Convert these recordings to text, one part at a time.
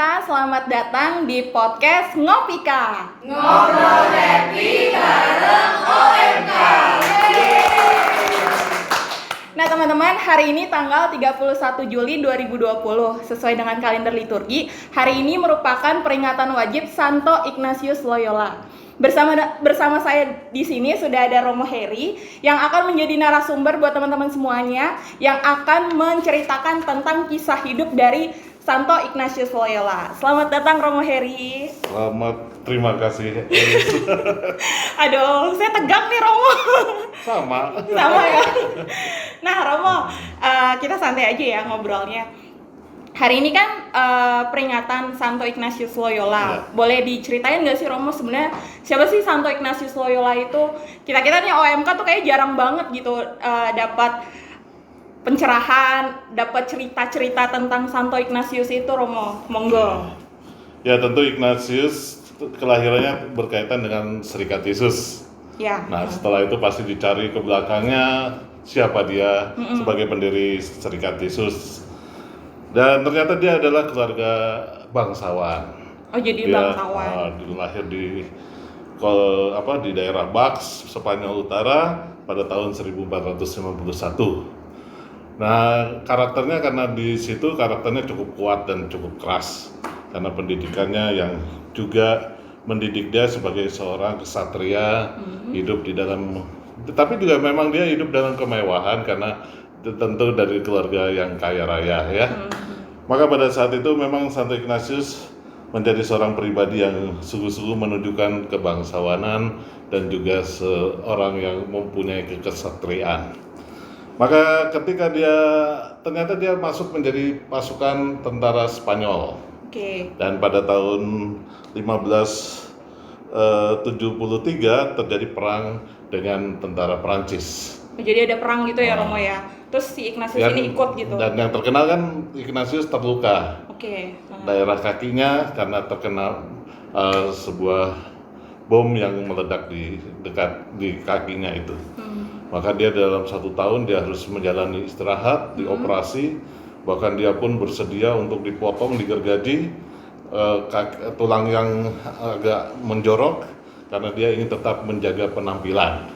pemirsa, selamat datang di podcast Ngopika. Ngobrol happy bareng OMK. Nah teman-teman, hari ini tanggal 31 Juli 2020, sesuai dengan kalender liturgi, hari ini merupakan peringatan wajib Santo Ignatius Loyola. Bersama saya di sini sudah ada Romo Heri yang akan menjadi narasumber buat teman-teman semuanya yang akan menceritakan tentang kisah hidup dari Santo Ignatius Loyola. Selamat datang Romo Heri. Terima kasih. Aduh, saya tegang nih Romo. Sama ya. Nah Romo, kita santai aja ya ngobrolnya. Hari ini kan peringatan Santo Ignatius Loyola. Boleh diceritain nggak sih Romo sebenarnya siapa sih Santo Ignatius Loyola itu? Kita nih OMK tuh kayak jarang banget gitu dapat pencerahan, dapat cerita-cerita tentang Santo Ignatius itu, Romo. Monggo. Ya, tentu Ignatius kelahirannya berkaitan dengan Serikat Yesus. Ya. Nah, setelah itu pasti dicari ke belakangnya siapa dia sebagai pendiri Serikat Yesus. Dan ternyata dia adalah keluarga bangsawan. Oh, jadi bangsawan. Dia lahir di daerah Bax, Spanyol Utara pada tahun 1451. Nah, karakternya karena di situ karakternya cukup kuat dan cukup keras karena pendidikannya yang juga mendidik dia sebagai seorang ksatria, hidup di dalam, tetapi juga memang dia hidup dalam kemewahan karena tentu dari keluarga yang kaya raya ya. Maka pada saat itu memang Santo Ignatius menjadi seorang pribadi yang sungguh-sungguh menunjukkan kebangsawanan dan juga seorang yang mempunyai kekesatriaan. Maka ketika ternyata dia masuk menjadi pasukan tentara Spanyol. Dan pada tahun 1573 terjadi perang dengan tentara Prancis. Jadi ada perang gitu ya Romo ya. Terus si Ignatius ini ikut gitu. Dan yang terkenal kan Ignatius terluka. Daerah kakinya karena terkena sebuah bom yang meledak di kakinya itu. Maka dia dalam 1 tahun dia harus menjalani istirahat, dioperasi, bahkan dia pun bersedia untuk dipotong, digergaji tulang yang agak menjorok karena dia ingin tetap menjaga penampilan.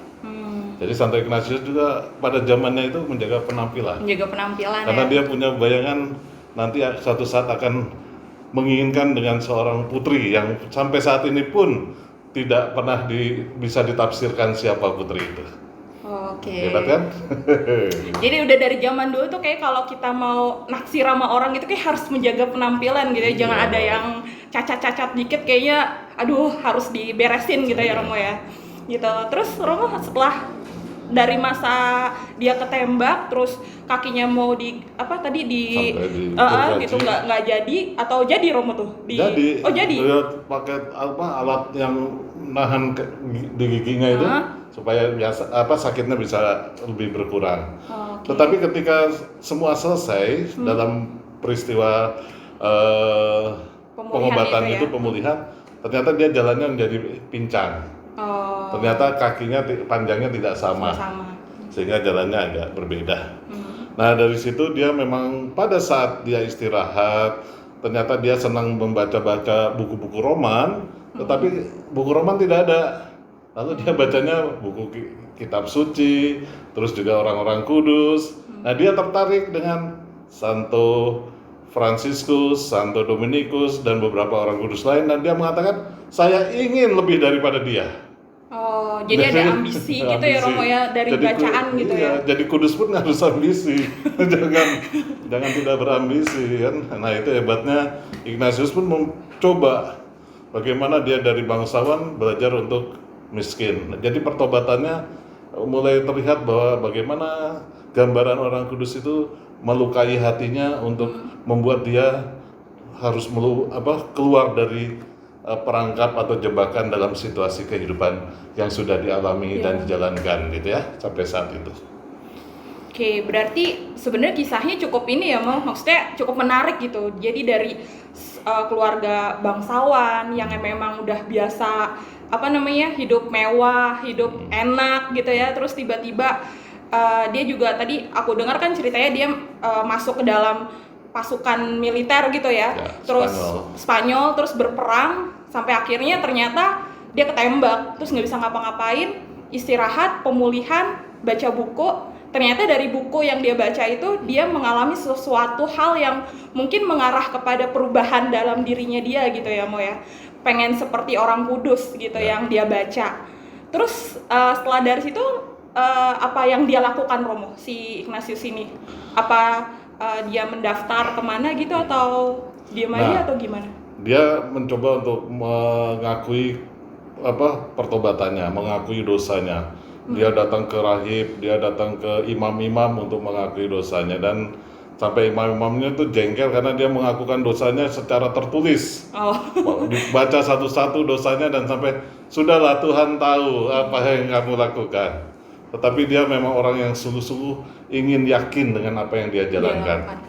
Jadi Santo Ignatius juga pada zamannya itu menjaga penampilan. Karena dia punya bayangan nanti suatu saat akan menginginkan dengan seorang putri yang sampai saat ini pun tidak pernah bisa ditafsirkan siapa putri itu. Hebat kan? Jadi udah dari zaman dulu tuh kayak kalau kita mau naksir sama orang gitu kayak harus menjaga penampilan gitu ya. Jangan ada yang cacat-cacat dikit kayaknya aduh harus diberesin gitu ya Romo ya. Gitu. Terus Romo setelah dari masa dia ketembak terus kakinya mau gitu nggak jadi atau jadi Romo tuh jadi. Jadi dia pakai alat yang nahan di giginya itu supaya sakitnya bisa lebih berkurang. Tetapi ketika semua selesai dalam peristiwa pengobatan itu pemulihan, ternyata dia jalannya menjadi pincang. Ternyata kakinya panjangnya tidak sama. Sehingga jalannya agak berbeda. Nah dari situ dia memang pada saat dia istirahat, ternyata dia senang membaca-baca buku-buku roman, tetapi buku roman tidak ada. Lalu dia bacanya buku kitab suci, terus juga orang-orang kudus. Nah dia tertarik dengan Santo Fransiskus, Santo Dominikus, dan beberapa orang kudus lain. Dan dia mengatakan, saya ingin lebih daripada dia. Jadi ada ambisi gitu ya Romo ya, dari bacaan gitu ya. Jadi kudus pun harus ambisi, jangan tidak berambisi kan. Nah itu hebatnya Ignatius pun mencoba bagaimana dia dari bangsawan belajar untuk miskin. Jadi pertobatannya mulai terlihat bahwa bagaimana gambaran orang kudus itu melukai hatinya untuk membuat dia harus keluar dari perangkap atau jebakan dalam situasi kehidupan yang sudah dialami dan dijalankan gitu ya sampai saat itu. Berarti sebenarnya kisahnya cukup ini ya, maksudnya cukup menarik gitu. Jadi dari keluarga bangsawan yang memang udah biasa hidup mewah, hidup enak gitu ya, terus tiba-tiba dia juga tadi aku dengar kan ceritanya dia masuk ke dalam pasukan militer gitu ya, terus Spanyol terus berperang sampai akhirnya ternyata dia ketembak, terus nggak bisa ngapa-ngapain, istirahat, pemulihan, baca buku. Ternyata dari buku yang dia baca itu dia mengalami sesuatu hal yang mungkin mengarah kepada perubahan dalam dirinya dia gitu ya Mo ya, pengen seperti orang kudus gitu yang dia baca. Terus setelah dari situ apa yang dia lakukan Romo si Ignatius ini? Apa dia mendaftar kemana gitu atau diam aja atau gimana? Dia mencoba untuk mengakui pertobatannya, mengakui dosanya. Dia datang ke rahib, dia datang ke imam-imam untuk mengakui dosanya, dan sampai imam-imamnya tuh jengkel karena dia mengakukan dosanya secara tertulis. Dibaca satu-satu dosanya dan sampai sudahlah Tuhan tahu apa yang kamu lakukan. Tetapi dia memang orang yang sungguh-sungguh ingin yakin dengan apa yang dia jalankan.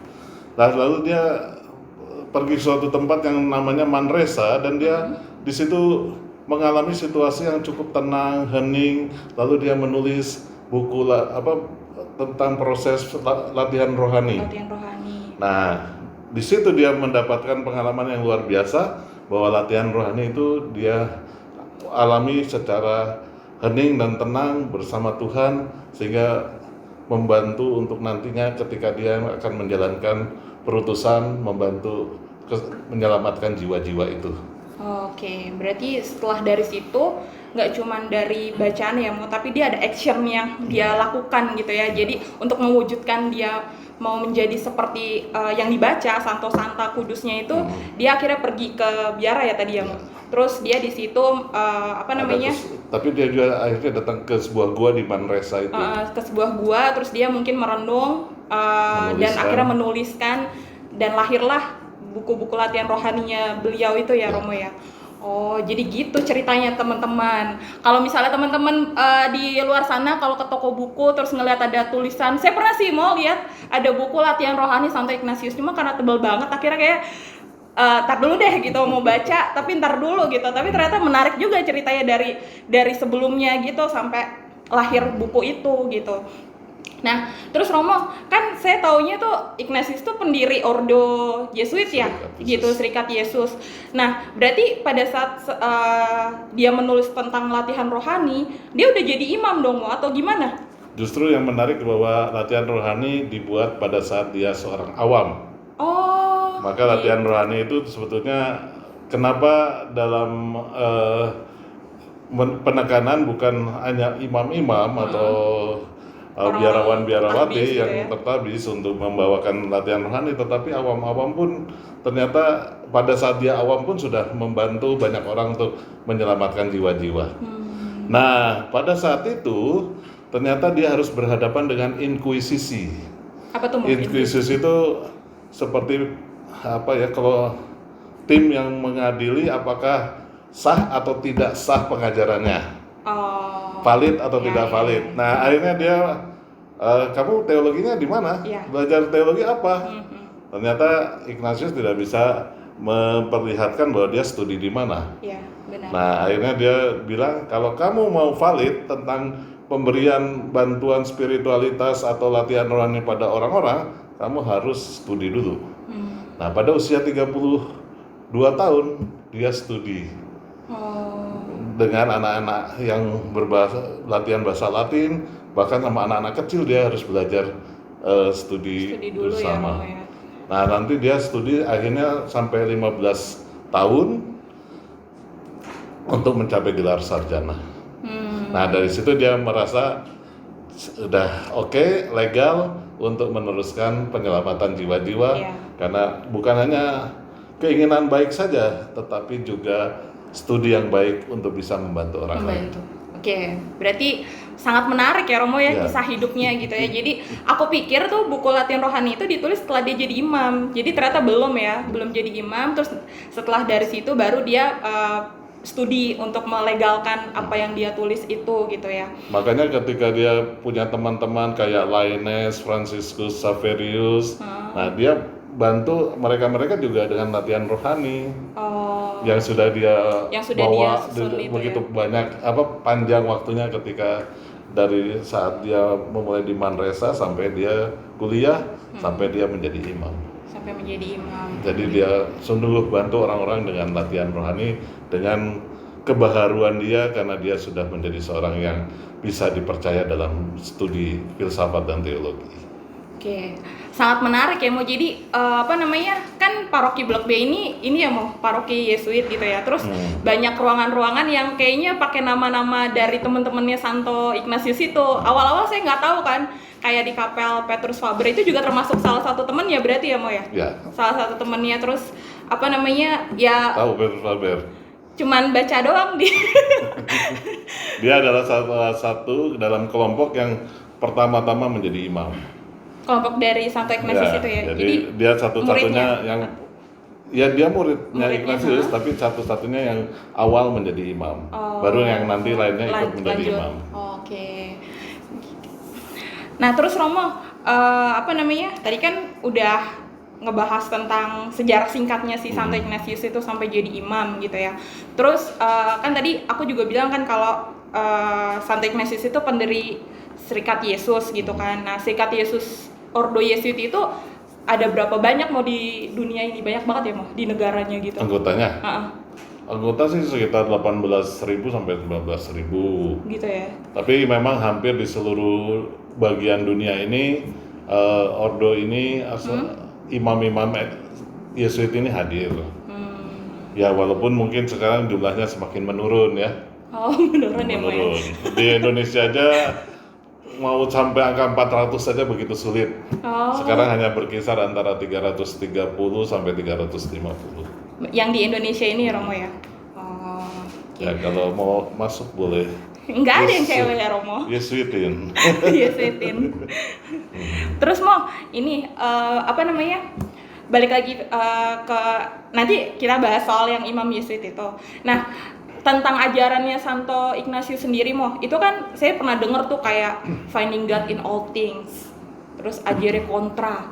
Lalu dia pergi ke suatu tempat yang namanya Manresa dan dia di situ mengalami situasi yang cukup tenang, hening. Lalu dia menulis buku tentang proses latihan rohani. Nah, di situ dia mendapatkan pengalaman yang luar biasa bahwa latihan rohani itu dia alami secara hening dan tenang bersama Tuhan, sehingga membantu untuk nantinya ketika dia akan menjalankan perutusan, membantu menyelamatkan jiwa-jiwa itu. Oke, berarti setelah dari situ nggak cuman dari bacaan ya Mo, tapi dia ada action yang dia lakukan gitu ya. Jadi untuk mewujudkan dia mau menjadi seperti yang dibaca Santo Santa Kudusnya itu, dia akhirnya pergi ke biara ya tadi ya Mo. Terus dia di situ tapi dia juga akhirnya datang ke sebuah gua di Manresa itu. Ke sebuah gua, terus dia mungkin merenung dan akhirnya menuliskan, dan lahirlah buku-buku latihan rohaninya beliau itu ya Romo ya. Oh, jadi gitu ceritanya teman-teman. Kalau misalnya teman-teman di luar sana kalau ke toko buku terus ngelihat ada tulisan, saya pernah sih mau lihat ada buku latihan rohani Santo Ignatius, cuma karena tebal banget akhirnya kayak tar dulu deh gitu, mau baca tapi ntar dulu gitu. Tapi ternyata menarik juga ceritanya dari sebelumnya gitu sampai lahir buku itu gitu. Nah, terus Romo, kan saya taunya tuh Ignatius tuh pendiri Ordo Jesuit ya, gitu, Serikat Yesus. Nah, berarti pada saat dia menulis tentang latihan rohani, dia udah jadi imam dong, atau gimana? Justru yang menarik bahwa latihan rohani dibuat pada saat dia seorang awam. Maka latihan rohani itu sebetulnya kenapa dalam penekanan bukan hanya imam-imam atau biarawan-biarawati yang tertabis untuk membawakan latihan rohani, tetapi awam-awam pun ternyata pada saat dia awam pun sudah membantu banyak orang untuk menyelamatkan jiwa-jiwa. Nah, pada saat itu ternyata dia harus berhadapan dengan inkuisisi. Apa tuh? Inkuisisi itu seperti kalau tim yang mengadili apakah sah atau tidak sah pengajarannya. Valid atau tidak valid. Nah, akhirnya dia kamu teologinya di mana? Belajar teologi apa? Ternyata Ignatius tidak bisa memperlihatkan bahwa dia studi di mana. Nah, akhirnya dia bilang kalau kamu mau valid tentang pemberian bantuan spiritualitas atau latihan rohani pada orang-orang, kamu harus studi dulu. Nah, pada usia 32 tahun dia studi. Dengan anak-anak yang latihan bahasa Latin, bahkan sama anak-anak kecil dia harus belajar studi bersama. Ya. Nah, nanti dia studi akhirnya sampai 15 tahun untuk mencapai gelar sarjana. Nah, dari situ dia merasa sudah oke, legal untuk meneruskan penyelamatan jiwa-jiwa, karena bukan hanya keinginan baik saja, tetapi juga studi yang baik untuk bisa membantu orang lain. Oke, berarti sangat menarik ya Romo ya, kisah hidupnya gitu ya. Jadi aku pikir tuh buku latihan rohani itu ditulis setelah dia jadi imam. Jadi ternyata belum jadi imam. Terus setelah dari situ baru dia studi untuk melegalkan apa yang dia tulis itu gitu ya. Makanya ketika dia punya teman-teman kayak Lainez, Franciscus Saverius, nah dia bantu mereka juga dengan latihan rohani. Yang sudah dia bawa begitu banyak panjang waktunya ketika dari saat dia memulai di Manresa sampai dia kuliah sampai dia menjadi imam. sampai menjadi imam. Jadi dia sungguh bantu orang-orang dengan latihan rohani, dengan kebaharuan dia karena dia sudah menjadi seorang yang bisa dipercaya dalam studi filsafat dan teologi. Oke, sangat menarik ya Mo. Jadi kan paroki Blok B ini ya Mo, paroki Yesuit gitu ya. Terus banyak ruangan-ruangan yang kayaknya pakai nama-nama dari teman-temannya Santo Ignatius itu. Awal-awal saya nggak tahu kan, kayak di Kapel Petrus Faber itu juga termasuk salah satu temennya berarti ya Mo ya? Ya. Salah satu temennya. Terus ya Tahu Petrus Faber? cuman baca doang di. Dia adalah salah satu dalam kelompok yang pertama-tama menjadi imam. Kelompok dari Santo Ignatius itu ya. Jadi dia satu-satunya yang dia muridnya Muridnya, Ignatius, tapi satu-satunya yang awal menjadi imam. Baru yang nanti lainnya ikut menjadi lanjut. imam. Oke. Nah, terus Romo, tadi kan udah ngebahas tentang sejarah singkatnya si Santo Ignatius itu sampai jadi imam gitu ya. Terus kan tadi aku juga bilang kan kalau Santo Ignatius itu pendiri Serikat Yesus gitu kan. Nah, Serikat Yesus Ordo Yesuit itu ada berapa banyak Mo di dunia ini? Banyak banget ya Mo di negaranya gitu. Anggotanya? Anggota sih sekitar 18.000 sampai 19.000. Gitu ya. Tapi memang hampir di seluruh bagian dunia ini Ordo ini imam-imam Yesuit ini hadir. Ya walaupun mungkin sekarang jumlahnya semakin menurun ya. Oh, menurun ya Mo ya. Di Indonesia aja mau sampai angka 400 saja begitu sulit. Sekarang hanya berkisar antara 330 sampai 350. Yang di Indonesia ini ya Romo ya? Ya kalau mau masuk boleh. Enggak ada yang cewek ya Romo. Yesuitin. Yesuitin. Terus Mo, ini balik lagi ke nanti kita bahas soal yang imam Yesuit itu. Nah, tentang ajarannya Santo Ignatius sendiri Mo, itu kan saya pernah dengar tuh kayak finding God in all things, terus ajere kontra.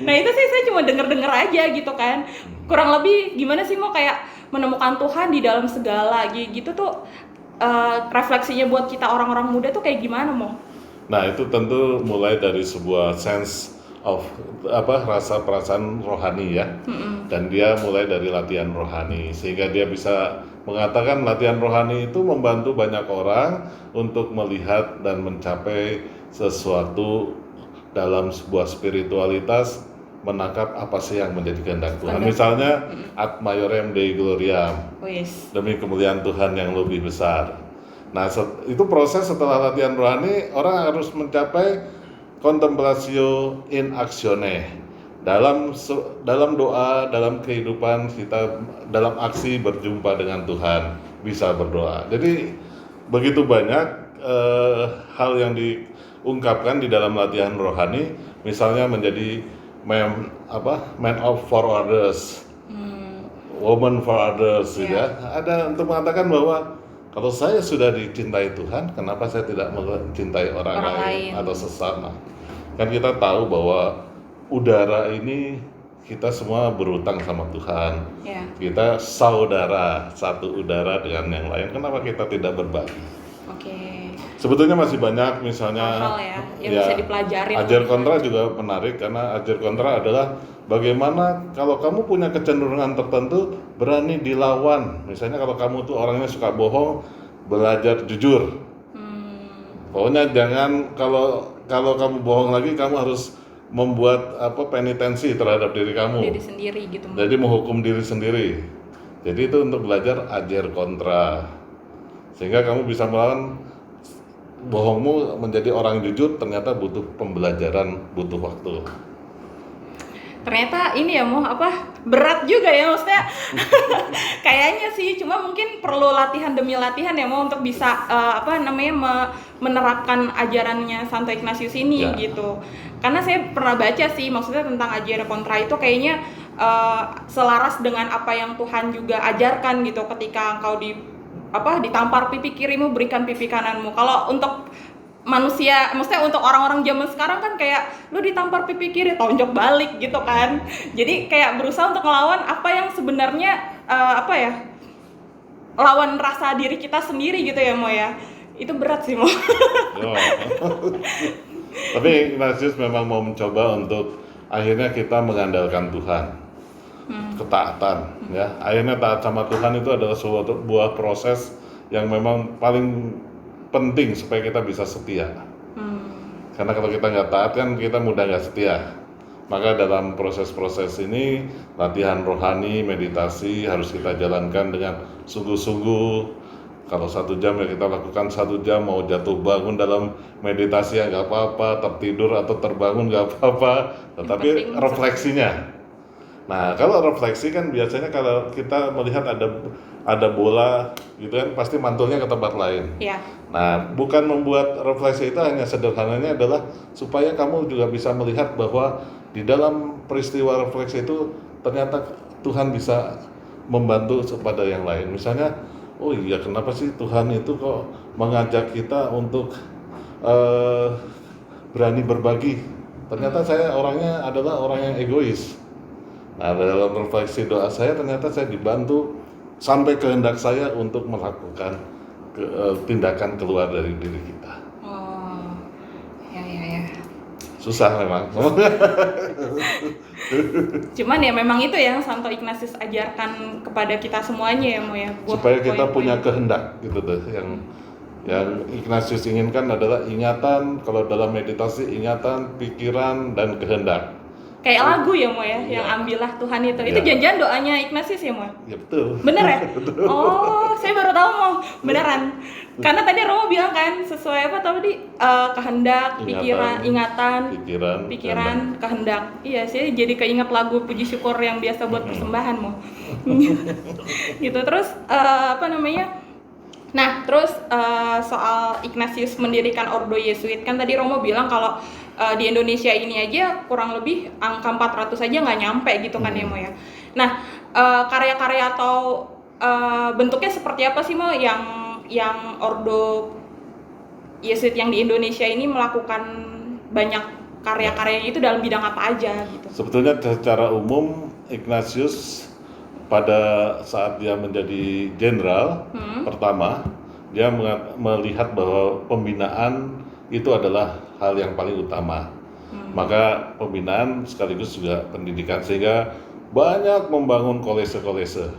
Nah itu sih saya cuma denger aja gitu kan, kurang lebih gimana sih Mo kayak menemukan Tuhan di dalam segala gitu tuh, refleksinya buat kita orang-orang muda tuh kayak gimana Mo? Nah itu tentu mulai dari sebuah sense of rasa perasaan rohani ya. Dan dia mulai dari latihan rohani sehingga dia bisa mengatakan latihan rohani itu membantu banyak orang untuk melihat dan mencapai sesuatu dalam sebuah spiritualitas, menangkap apa sih yang menjadi kehendak Tuhan. Misalnya ad maiorem Dei gloriam, demi kemuliaan Tuhan yang lebih besar. Nah itu proses setelah latihan rohani, orang harus mencapai contemplatio in actione, dalam doa, dalam kehidupan kita, dalam aksi berjumpa dengan Tuhan, bisa berdoa. Jadi begitu banyak hal yang diungkapkan di dalam latihan rohani, misalnya menjadi man for others, woman for others, ya. Ada untuk mengatakan bahwa kalau saya sudah dicintai Tuhan, kenapa saya tidak mencintai orang lain atau sesama? Kan kita tahu bahwa udara ini kita semua berutang sama Tuhan. Kita saudara, satu udara dengan yang lain. Kenapa kita tidak berbagi? Sebetulnya masih banyak, misalnya hal yang bisa dipelajari. Ajar kontra juga menarik karena ajar kontra adalah bagaimana kalau kamu punya kecenderungan tertentu, berani dilawan. Misalnya kalau kamu tuh orangnya suka bohong, belajar jujur. Pokoknya jangan kalau kamu bohong lagi, kamu harus membuat penitensi terhadap diri kamu. Diri sendiri gitu. Jadi menghukum diri sendiri. Jadi itu untuk belajar ajar kontra. Sehingga kamu bisa melawan bohongmu menjadi orang jujur, ternyata butuh pembelajaran, butuh waktu. Ternyata ini ya Mo, berat juga ya maksudnya. Kayaknya sih, cuma mungkin perlu latihan demi latihan ya Mo untuk bisa menerapkan ajarannya Santo Ignatius ini gitu. Karena saya pernah baca sih, maksudnya tentang ajaran kontra itu kayaknya selaras dengan apa yang Tuhan juga ajarkan gitu, ketika engkau ditampar pipi kirimu, berikan pipi kananmu. Kalau untuk manusia, maksudnya untuk orang-orang zaman sekarang kan kayak lu ditampar pipi kiri, tonjok balik gitu kan. Jadi kayak berusaha untuk melawan apa yang sebenarnya lawan rasa diri kita sendiri gitu ya Mo ya. Itu berat sih Mo. Tapi Ignatius memang mau mencoba untuk akhirnya kita mengandalkan Tuhan, ketaatan, ya. Akhirnya taat sama Tuhan itu adalah sebuah proses yang memang paling penting supaya kita bisa setia. Karena kalau kita nggak taat kan kita mudah nggak setia. Maka dalam proses-proses ini latihan rohani, meditasi harus kita jalankan dengan sungguh-sungguh. Kalau 1 jam ya kita lakukan 1 jam, mau jatuh bangun dalam meditasi ya nggak apa-apa, tertidur atau terbangun nggak apa-apa, tetapi refleksinya. Nah kalau refleksi kan biasanya kalau kita melihat ada bola gitu kan pasti mantulnya ke tempat lain. Iya. Nah bukan membuat refleksi itu hanya sederhananya adalah supaya kamu juga bisa melihat bahwa di dalam peristiwa refleksi itu ternyata Tuhan bisa membantu kepada yang lain. Misalnya, oh iya kenapa sih Tuhan itu kok mengajak kita untuk berani berbagi? Ternyata saya orangnya adalah orang yang egois. Nah dalam refleksi doa saya ternyata saya dibantu sampai kehendak saya untuk melakukan tindakan keluar dari diri kita. Oh, ya. Susah memang. Cuman ya memang itu yang Santo Ignatius ajarkan kepada kita semuanya ya Mo ya. Supaya kita punya kehendak gitu tuh. Yang Ignatius inginkan adalah ingatan, kalau dalam meditasi ingatan, pikiran, dan kehendak. Kayak lagu ya Mo ya, yang Iya. ambillah Tuhan itu. Iya. Itu jangan-jangan doanya Ignatius ya Mo? Ya betul. Bener ya? Betul. Oh, saya baru tahu Mo. Beneran. Karena tadi Romo bilang kan sesuai apa tadi kehendak, ingatan, pikiran, kehendak. Iya, saya jadi keinget lagu puji syukur yang biasa buat persembahan Mo. Gitu terus apa namanya? Nah, terus soal Ignatius mendirikan Ordo Yesuit kan tadi Romo bilang kalau di Indonesia ini aja kurang lebih angka 400 aja nggak nyampe gitu kan ya Mo ya. Nah, karya-karya atau bentuknya seperti apa sih Mo yang Ordo Yesuit yang di Indonesia ini melakukan banyak karya-karyanya itu dalam bidang apa aja gitu? Sebetulnya secara umum Ignatius pada saat dia menjadi jenderal pertama dia melihat bahwa pembinaan itu adalah hal yang paling utama. Maka pembinaan sekaligus juga pendidikan sehingga banyak membangun kolese-kolese.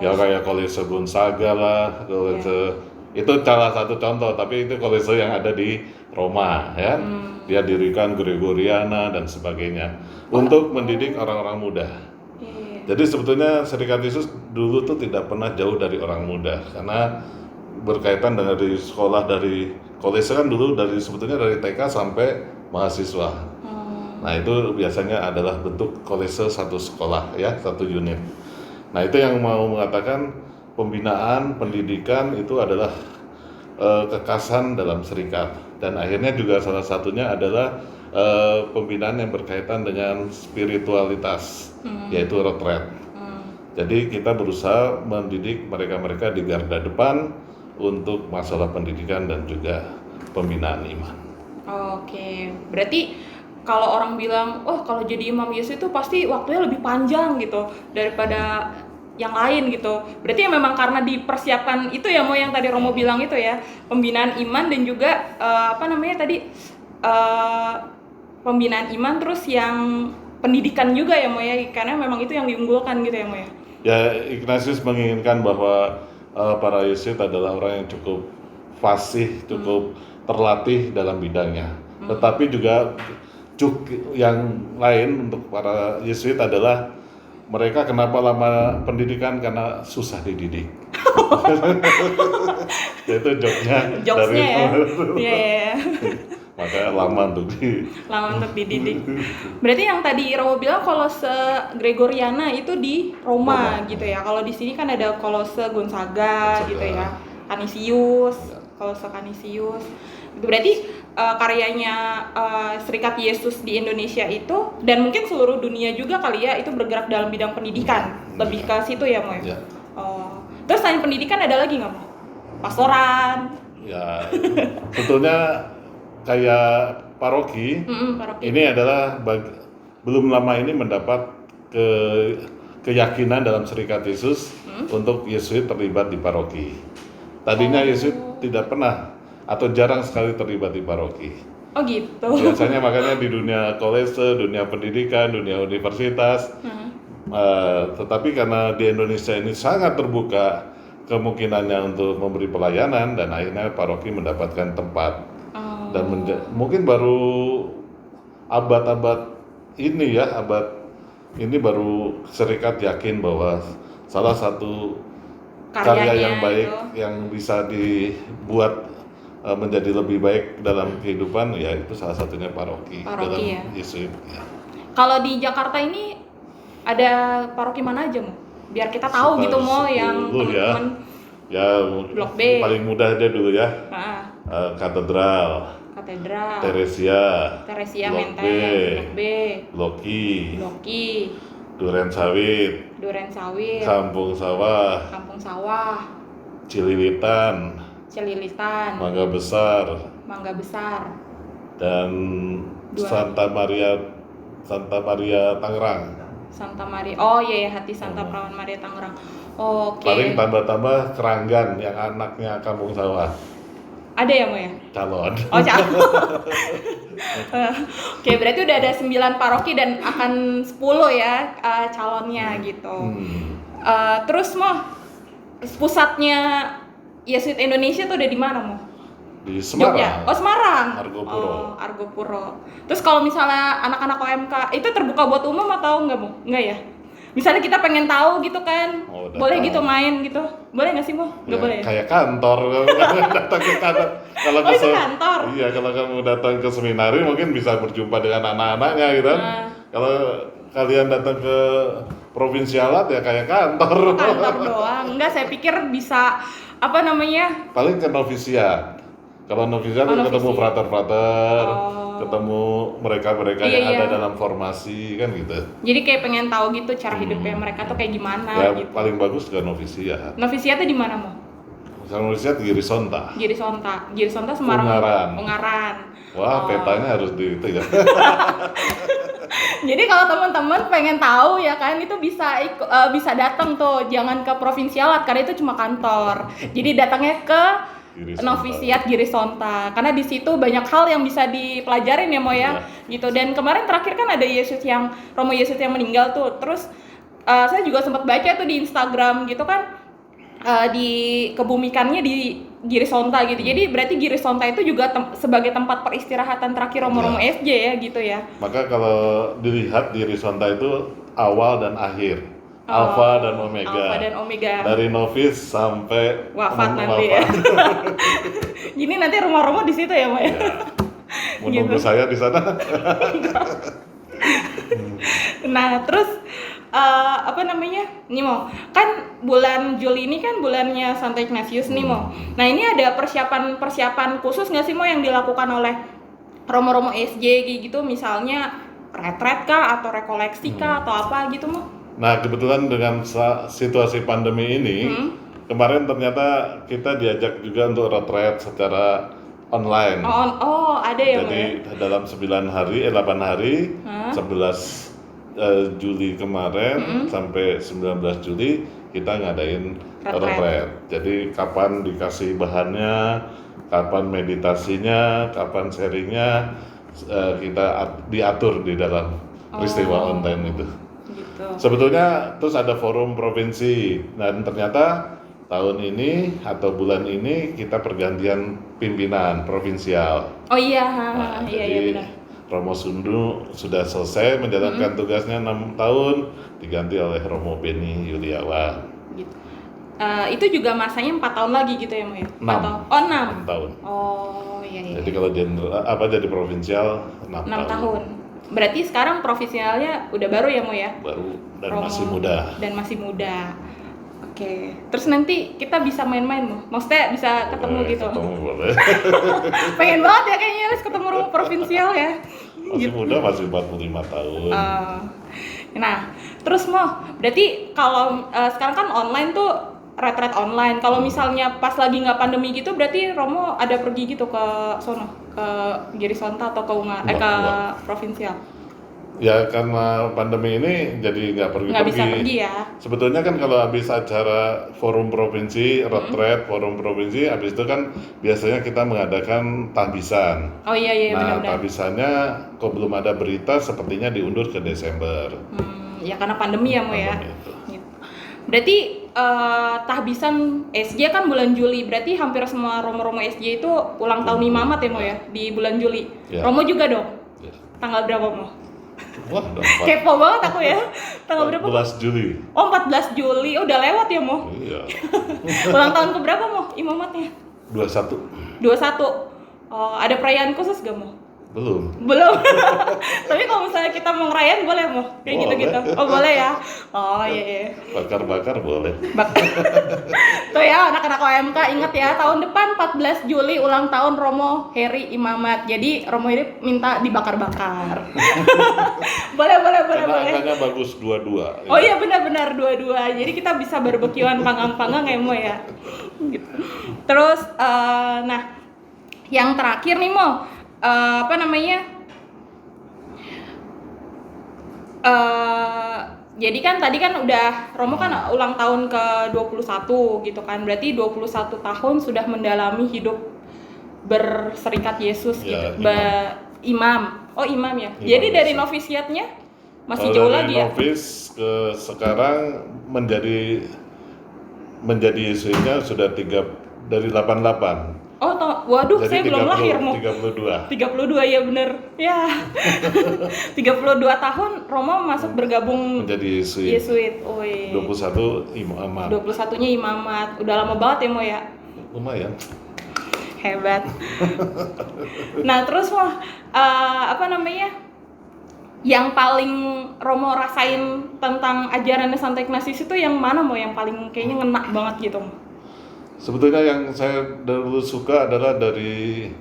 Ya kayak kolese Gonzaga lah, kolese itu salah satu contoh, tapi itu kolese yang ada di Roma ya. Dia dirikan Gregoriana dan sebagainya untuk mendidik orang-orang muda. Jadi sebetulnya Serikat Yesus dulu tuh tidak pernah jauh dari orang muda karena berkaitan dengan dari sekolah dari kolese kan dulu sebetulnya dari TK sampai mahasiswa. Nah itu biasanya adalah bentuk kolese satu sekolah ya, satu unit. Nah itu yang mau mengatakan pembinaan, pendidikan itu adalah kekasan dalam serikat dan akhirnya juga salah satunya adalah pembinaan yang berkaitan dengan spiritualitas yaitu retret. Jadi kita berusaha mendidik mereka-mereka di garda depan untuk masalah pendidikan dan juga pembinaan iman. Oke, berarti kalau orang bilang, oh kalau jadi imam Yesus itu pasti waktunya lebih panjang gitu daripada yang lain gitu. Berarti ya memang karena dipersiapkan itu ya Mo yang tadi Romo bilang itu ya, pembinaan iman dan juga apa namanya tadi pembinaan iman terus yang pendidikan juga ya Mo ya, karena memang itu yang diunggulkan gitu ya Mo ya. Ya Ignatius menginginkan bahwa para Yesuit adalah orang yang cukup fasih, cukup terlatih dalam bidangnya. Tetapi juga yang lain untuk para Yesuit adalah mereka kenapa lama pendidikan karena susah dididik. Itu jokesnya dari ya. Iya. Maka lama untuk dididik. Berarti yang tadi Romo bilang kolose Gregoriana itu di Roma gitu ya. Kalau di sini kan ada kolose Gonzaga gitu ya. Kolose Canisius. Berarti karyanya Serikat Yesus di Indonesia itu dan mungkin seluruh dunia juga kali ya itu bergerak dalam bidang pendidikan. Lebih ke situ ya Mo ya. Oh. Terus selain pendidikan ada lagi nggak Mo? Pastoran. Ya, sebetulnya kayak paroki, ini adalah belum lama ini mendapat keyakinan dalam Serikat Yesus untuk Yesuit terlibat di paroki. Tadinya Yesuit tidak pernah atau jarang sekali terlibat di paroki. Oh gitu. Biasanya makanya di dunia kolese, dunia pendidikan, dunia universitas. Tetapi karena di Indonesia ini sangat terbuka kemungkinannya untuk memberi pelayanan, dan akhirnya paroki mendapatkan tempat. Dan mungkin baru abad ini baru serikat yakin bahwa salah satu karya yang baik yang bisa dibuat menjadi lebih baik dalam kehidupan, ya itu salah satunya paroki dalam ya. Yesuit. Ya. Kalau di Jakarta ini ada paroki mana aja, Mo? Biar kita tahu gitu, Mo, yang teman-teman. Ya, Blok B. Paling mudah aja dulu ya. Katedral, Teresia Blok Menteng, B, Loki, Duren Sawit, Kampung Sawah, Cililitan, Mangga Besar, dan Santa Maria Tangerang. Oh iya, Hati Santa Perawan Maria Tangerang. Oke. Paling tambah-tambah Keranggan yang anaknya Kampung Sawah. Ada ya, Mo ya? Calon. Oh, calon. Oke, berarti udah ada 9 paroki dan akan 10 ya calonnya gitu. Terus, Mo, pusatnya Yesuit Indonesia tuh udah di mana, Mo? Di Semarang. Jogja. Oh, Semarang. Argopuro. Terus kalau misalnya anak-anak OMK itu terbuka buat umum atau enggak, Mo? Enggak ya? Misalnya kita pengen tahu gitu kan, boleh gitu main gitu, boleh nggak sih, Mo? Nggak boleh. Kayak kantor kalau datang ke kantor. Kalau itu kantor. Iya, kalau kamu datang ke seminari mungkin bisa berjumpa dengan anak-anaknya gitu. Kalau kalian datang ke provinsialat ya kayak kantor. Kantor doang. Enggak, saya pikir bisa paling ke novisiat. Kalau novisiat ketemu frater-frater, ketemu mereka yang ada dalam formasi kan gitu. Jadi kayak pengen tahu gitu cara hidupnya mereka tuh kayak gimana ya, gitu. Paling bagus ke novisiat. Novisiatnya di mana, Mo? Kalau novisiat Giri Sonta Semarang. Ungaran. Wah, petanya harus di itu ya. Jadi kalau teman-teman pengen tahu ya kan, itu bisa datang tuh, jangan ke provinsialat karena itu cuma kantor. Jadi datangnya ke novisiat Giri Sonta karena di situ banyak hal yang bisa dipelajarin ya, Mo ya. Gitu. Dan kemarin terakhir kan ada Romo Yesuit yang meninggal tuh. Terus saya juga sempat baca tuh di Instagram gitu kan, dikebumikannya di Giri Sonta gitu. Jadi berarti Giri Sonta itu juga sebagai tempat peristirahatan terakhir Romo SJ ya gitu ya. Maka kalau dilihat Giri Sonta itu awal dan akhir, Alfa dan Omega. Dari novis sampai wafat nanti ya. Jadi nanti rumah-rumah di situ ya, Mo ya. Menunggu gitu. Saya di sana. Nah, terus nih, Mo, kan bulan Juli ini kan bulannya Santo Ignatius nih, Mo. Nah, ini ada persiapan khusus nggak sih, Mo, yang dilakukan oleh Romo SJ gitu, misalnya retret kah atau rekoleksi kah atau apa gitu, Mo? Nah, kebetulan dengan situasi pandemi ini, kemarin ternyata kita diajak juga untuk retret secara online. Ada ya, Mo? Jadi dalam 8 hari, 11 Juli kemarin sampai 19 Juli kita ngadain retret. Jadi kapan dikasih bahannya, kapan meditasinya, kapan sharingnya, kita diatur di dalam peristiwa online itu. Gitu. Sebetulnya terus ada forum provinsi, dan ternyata tahun ini atau bulan ini kita pergantian pimpinan provinsial. Oh iya, jadi benar. Romo Sundu sudah selesai menjalankan tugasnya 6 tahun, diganti oleh Romo Beni Yuliawan. Gitu. Itu juga masanya 4 tahun lagi gitu ya, Mo ya? 6 tahun. Oh iya. Jadi kalau jadi provinsial 6 tahun. Berarti sekarang provinsialnya udah baru ya, Mo ya? Baru dan Romo, masih muda. Oke. Terus nanti kita bisa main-main, Mo. Maksudnya bisa ketemu gitu. Boleh. Pengen banget ya kayaknya harus ketemu Romo provinsial ya. Masih muda, masih 45 tahun. Nah, terus Mo, berarti kalau sekarang kan online tuh retret online. Kalau misalnya pas lagi nggak pandemi gitu, berarti Romo ada pergi gitu ke sono, ke Giri Sonta atau ke provinsial? Ya karena pandemi ini jadi nggak Nggak bisa pergi-pergi. pergi ya. Sebetulnya kan kalau habis acara forum provinsi, retret forum provinsi, habis itu kan biasanya kita mengadakan tahbisan. Oh iya Nah, benar-benar. tahbisannya kok belum ada berita, sepertinya diundur ke Desember. Ya karena pandemi ya Mo ya. Pandemi itu. Gitu. Berarti tahbisan SJ kan bulan Juli, berarti hampir semua romo-romo SJ itu ulang tahun imamat ya Mo ya di bulan Juli. Ya. Romo juga dong. Ya. Tanggal berapa Mo? Wah, Kepo banget aku ya. Tanggal berapa? 14 Juli. Oh 14 Juli, udah lewat ya Mo. Iya. Ulang tahun ke berapa Mo imamatnya? 21. 21. Ada perayaan khusus gak Mo? Belum. Belum. Tapi kalau misalnya kita mau ngerayain boleh Mo? Kayak Boleh. gitu-gitu. Oh boleh ya. Oh iya. Bakar-bakar boleh. Tuh ya anak-anak OMK ingat ya, tahun depan 14 Juli ulang tahun Romo Heri Imamat. Jadi Romo Heri minta dibakar-bakar. boleh. Karena angkanya bagus dua-dua. Oh iya benar-benar dua-dua. Jadi kita bisa barbekyuan panggang-panggang ya Mo ya. Gitu. Terus nah yang terakhir nih Mo, apa namanya? Jadi kan tadi kan udah Romo kan ulang tahun ke 21 gitu kan. Berarti 21 tahun sudah mendalami hidup berserikat Yesus Ya, gitu. Imam. Oh imam ya. Imam, Jadi dari Yesus. novisiatnya masih Kalau jauh dari lagi ya. novis ke sekarang menjadi Yesusnya sudah dari 88. Oh, waduh, saya Jadi belum lahir Mo. 32. 32 ya bener. Ya. 32 tahun Romo masuk bergabung Menjadi Yesuit. Yesuit. Woi. 21 imamat. 21-nya imamat. Udah lama banget ya Mo ya. Lumayan. Hebat. Nah, terus Mo, apa namanya? Yang paling Romo rasain tentang ajarannya Santo Ignatius itu yang mana Mo? Yang paling kayaknya ngena banget gitu Mo? Sebetulnya yang saya dulu suka adalah dari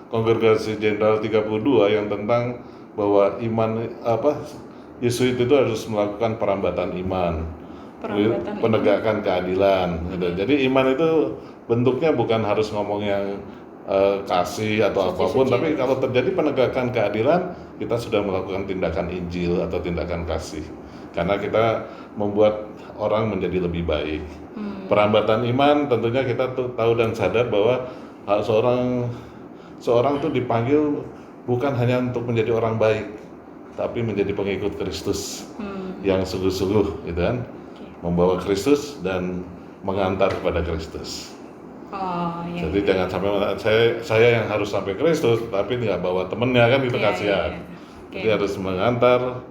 Kongregasi Jenderal 32 yang tentang bahwa Yesuit itu harus melakukan perambatan iman, penegakan keadilan. Gitu. Jadi iman itu bentuknya bukan harus ngomong yang kasih atau apapun, tapi kalau terjadi penegakan keadilan, kita sudah melakukan tindakan Injil atau tindakan kasih, karena kita membuat orang menjadi lebih baik. Perambatan iman tentunya kita tahu dan sadar bahwa seorang tuh dipanggil bukan hanya untuk menjadi orang baik, tapi menjadi pengikut Kristus yang sungguh-sungguh, gitu kan, membawa Kristus dan mengantar kepada Kristus. Oh, iya. Jadi jangan sampai saya yang harus sampai Kristus, tapi nggak bawa temennya kan, itu kasihan. Jadi harus mengantar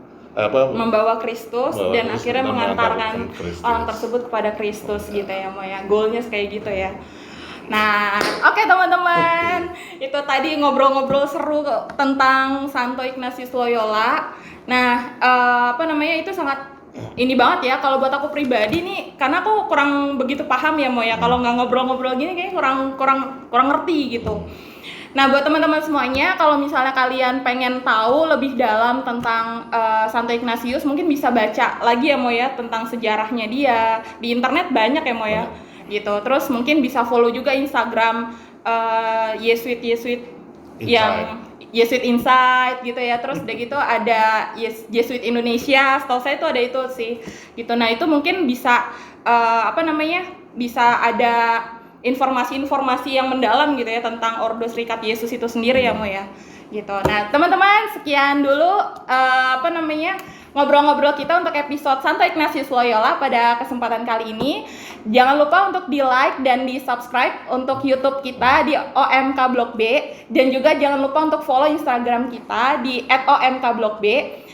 membawa Kristus dan akhirnya mengantarkan Kristus. orang tersebut kepada Kristus gitu ya Mo ya. Goalnya kayak gitu ya. Nah, oke teman-teman, itu tadi ngobrol-ngobrol seru tentang Santo Ignatius Loyola. Nah, apa namanya, itu sangat ini banget ya kalau buat aku pribadi nih, karena aku kurang begitu paham ya Mo ya. Kalau nggak ngobrol-ngobrol gini kayaknya kurang ngerti gitu. Nah, buat teman-teman semuanya, kalau misalnya kalian pengen tahu lebih dalam tentang Santo Ignatius, mungkin bisa baca lagi ya Mo ya tentang sejarahnya dia. Di internet banyak ya Mo ya. Gitu. Terus mungkin bisa follow juga Instagram Yesuit yang Yesuit Insight gitu ya. Terus udah gitu ada Yesuit Indonesia, setahu saya itu ada itu sih. Gitu. Nah, itu mungkin bisa bisa ada informasi-informasi yang mendalam gitu ya tentang Ordo Serikat Yesus itu sendiri ya Mo ya. Gitu. Nah, teman-teman, sekian dulu ngobrol-ngobrol kita untuk episode Santo Ignatius Loyola pada kesempatan kali ini. Jangan lupa untuk di-like dan di-subscribe untuk YouTube kita di OMK Blok B, dan juga jangan lupa untuk follow Instagram kita di @omkblokb.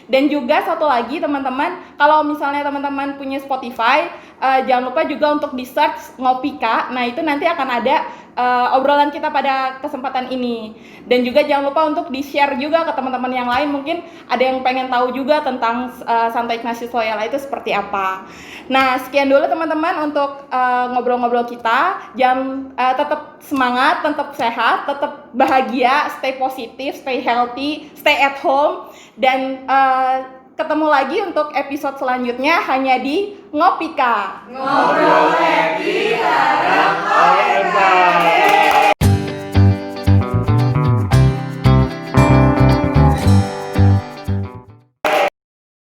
Dan juga satu lagi teman-teman, kalau misalnya teman-teman punya Spotify, jangan lupa juga untuk di-search Ngopika. Nah, itu nanti akan ada obrolan kita pada kesempatan ini. Dan juga jangan lupa untuk di-share juga ke teman-teman yang lain, mungkin ada yang pengen tahu juga tentang Santo Ignatius Loyola itu seperti apa. Nah, sekian dulu teman-teman untuk ngobrol-ngobrol kita. Jangan tetap semangat, tetap sehat, tetap bahagia, stay positif, stay healthy, stay at home, dan ketemu lagi untuk episode selanjutnya hanya di Ngopika. Ngobrol happy bareng OMK.